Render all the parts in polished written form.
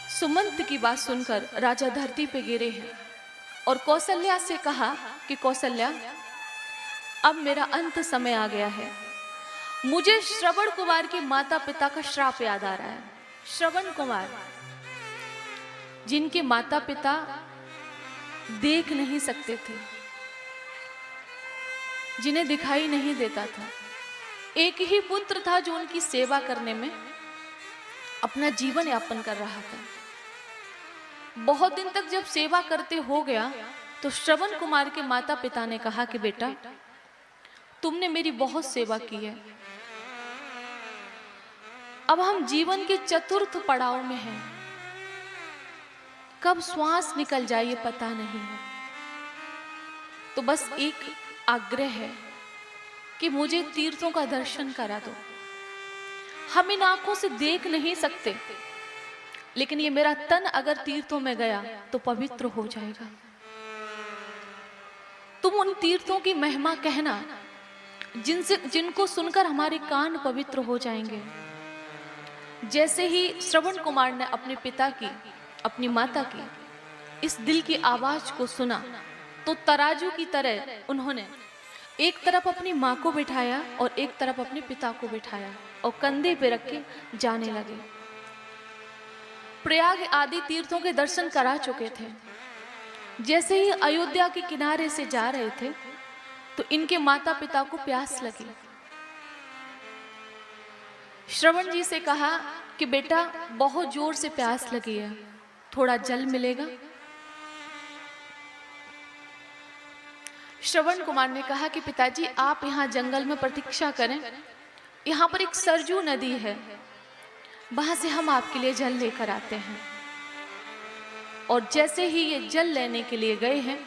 सुमंत की बात सुनकर राजा धरती पे गिरे हैं और कौशल्या से कहा कि कौशल्या, अब मेरा अंत समय आ गया है। मुझे श्रवण कुमार के माता पिता का श्राप याद आ रहा है। श्रवण कुमार, जिनके माता पिता देख नहीं सकते थे, जिन्हें दिखाई नहीं देता था, एक ही पुत्र था जो उनकी सेवा करने में अपना जीवन यापन कर रहा था। बहुत दिन तक जब सेवा करते हो गया तो श्रवण कुमार के माता पिता ने कहा कि बेटा, तुमने मेरी बहुत सेवा की है, अब हम जीवन के चतुर्थ पड़ाव में हैं, कब श्वास निकल जाए ये पता नहीं है, तो बस एक आग्रह है कि मुझे तीर्थों का दर्शन करा दो। हम इन आंखों से देख नहीं सकते, लेकिन ये मेरा तन अगर तीर्थों में गया तो पवित्र हो जाएगा। तुम उन तीर्थों की महिमा कहना जिनको सुनकर हमारे कान पवित्र हो जाएंगे। जैसे ही श्रवण कुमार ने अपने पिता की, अपनी माता की इस दिल की आवाज को सुना तो तराजू की तरह उन्होंने एक तरफ अपनी माँ को बिठाया और एक तरफ अपने पिता को बिठाया और कंधे पे रख के जाने लगे। प्रयाग आदि तीर्थों के दर्शन करा चुके थे। जैसे ही अयोध्या के किनारे से जा रहे थे तो इनके माता पिता को प्यास लगी। श्रवण जी से कहा कि बेटा, बहुत जोर से प्यास लगी है, थोड़ा जल मिलेगा? श्रवण कुमार ने कहा कि पिताजी, आप यहाँ जंगल में प्रतीक्षा करें, यहाँ पर एक सरजू नदी है, वहां से हम आपके लिए जल लेकर आते हैं। और जैसे ही ये जल लेने के लिए गए हैं,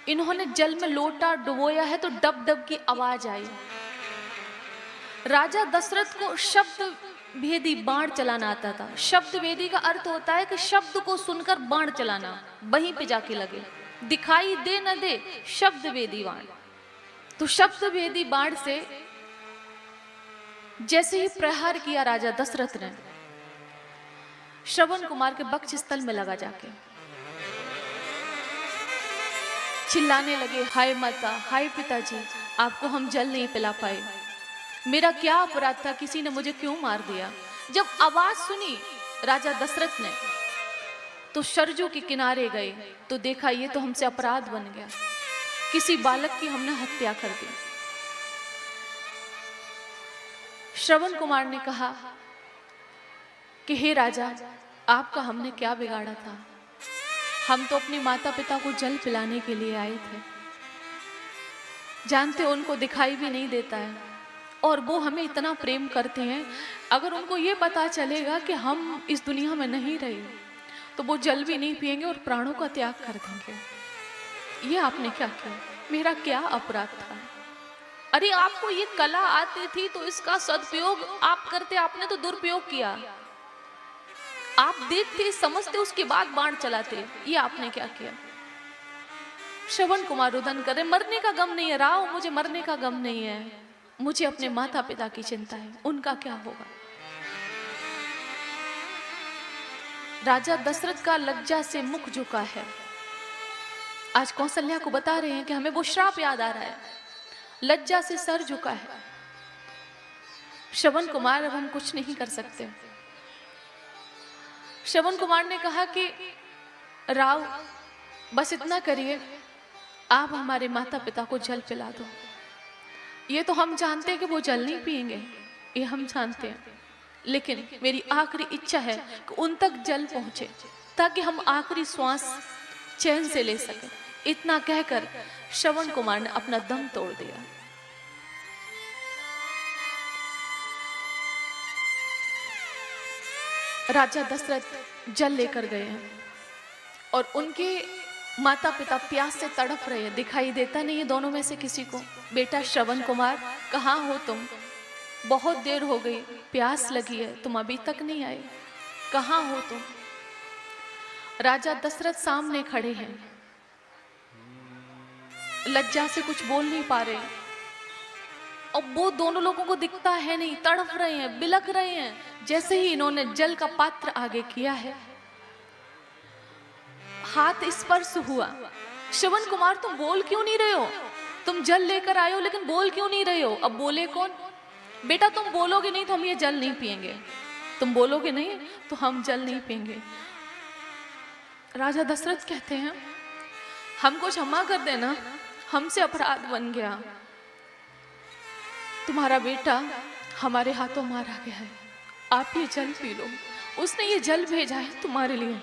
इन्होंने जल में लोटा डुबोया है तो डब डब की आवाज आई। राजा दशरथ को शब्द भेदी बाण चलाना आता था। शब्द वेदी का अर्थ होता है कि शब्द को सुनकर बाण चलाना, वहीं पे जाके लगे, दिखाई दे न दे, शब्द वेदी बाण। तो शब्द वेदी बाण से जैसे ही प्रहार किया राजा दशरथ ने, श्रवण कुमार के वक्ष स्थल में लगा जाके चिल्लाने लगे, हाय माता, हाय पिताजी, आपको हम जल नहीं पिला पाए, मेरा क्या अपराध था, किसी ने मुझे क्यों मार दिया। जब आवाज सुनी राजा दशरथ ने तो सरजू के किनारे गए तो देखा ये तो हमसे अपराध बन गया, किसी बालक की हमने हत्या कर दी। श्रवण कुमार ने कहा कि हे राजा, आपका हमने क्या बिगाड़ा था, हम तो अपने माता पिता को जल पिलाने के लिए आए थे, जानते उनको दिखाई भी नहीं देता है और वो हमें इतना प्रेम करते हैं, अगर उनको ये पता चलेगा कि हम इस दुनिया में नहीं रहे तो वो जल भी नहीं पिएंगे और प्राणों का त्याग कर देंगे। ये आपने क्या किया, मेरा क्या अपराध था? अरे आपको ये कला आती थी तो इसका सदुपयोग आप करते, आपने तो दुरुपयोग किया। आप देखते समझते उसके बाद बाण चलाते, ये आपने क्या किया? श्रवण कुमार रुदन करे, मरने का गम नहीं है राव, मुझे मरने का गम नहीं है, मुझे अपने माता पिता की चिंता है, उनका क्या होगा। राजा दशरथ का लज्जा से मुख झुका है। आज कौशल्या को बता रहे हैं कि हमें वो श्राप याद आ रहा है, लज्जा से सर झुका है। श्रवण कुमार, अब हम कुछ नहीं कर सकते। श्रवण कुमार ने कहा कि राव, बस इतना करिए, आप हमारे माता पिता को जल पिला दो। ये तो हम जानते हैं कि वो जल नहीं पिएंगे, ये हम जानते हैं, लेकिन मेरी आखिरी इच्छा है कि उन तक जल पहुंचे ताकि हम आखिरी श्वास चैन से ले सकें। इतना कहकर श्रवण कुमार ने अपना दम तोड़ दिया। राजा दशरथ जल लेकर गए हैं और उनके माता पिता प्यास से तड़प रहे हैं, दिखाई देता नहीं है दोनों में से किसी को। बेटा श्रवण कुमार, कहाँ हो तुम? बहुत देर हो गई, प्यास लगी है, तुम अभी तक नहीं आए, कहाँ हो तुम? राजा दशरथ सामने खड़े हैं, लज्जा से कुछ बोल नहीं पा रहे। और वो दोनों लोगों को दिखता है नहीं, तड़प रहे हैं, बिलख रहे हैं। जैसे ही इन्होंने जल का पात्र आगे किया है, हाथ स्पर्श हुआ। श्रवण कुमार, तुम बोल क्यों नहीं रहे हो? तुम जल लेकर आए हो लेकिन बोल क्यों नहीं रहे हो? अब बोले कौन? बेटा तुम बोलोगे नहीं तो हम ये जल नहीं पिएंगे, तुम बोलोगे नहीं तो हम जल नहीं पिएंगे। राजा दशरथ कहते हैं, हमको क्षमा कर देना, हमसे अपराध बन गया, तुम्हारा बेटा हमारे हाथों मारा गया है, आप ये जल पी लो। उसने ये जल भेजा है तुम्हारे लिए।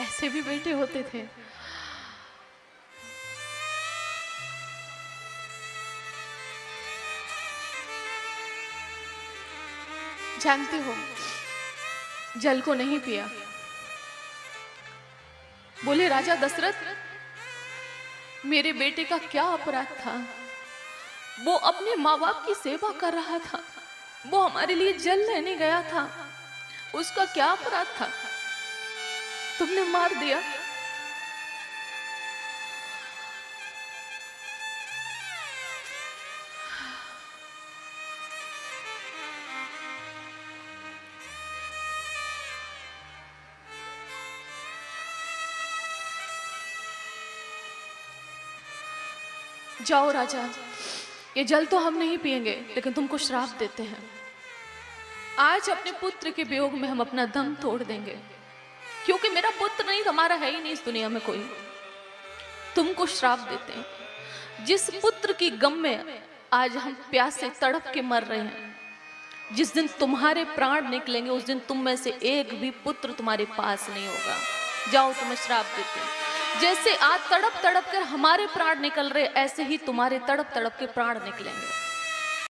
ऐसे भी बेटे होते थे। जानते हो, जल को नहीं पिया। बोले राजा दशरथ, मेरे बेटे का क्या अपराध था? वो अपने माँ बाप की सेवा कर रहा था, वो हमारे लिए जल लेने गया था, उसका क्या अपराध था? तुमने मार दिया। जाओ राजा, ये जल तो हम नहीं पिएंगे, लेकिन तुमको श्राप देते हैं। आज अपने पुत्र के वियोग में हम अपना दम तोड़ देंगे, क्योंकि मेरा पुत्र नहीं, तुम्हारा है ही नहीं इस दुनिया में कोई। तुमको श्राप देते हैं। जिस पुत्र की गम में आज हम प्यास से तड़प के मर रहे हैं, जिस दिन तुम्हारे प्राण निकलेंगे उस दिन तुम में से एक भी पुत्र तुम्हारे पास नहीं होगा। जाओ, तुम्हें श्राप देते हैं। जैसे आज तड़प तड़प कर हमारे प्राण निकल रहे, ऐसे ही तुम्हारे तड़प तड़प के प्राण निकलेंगे।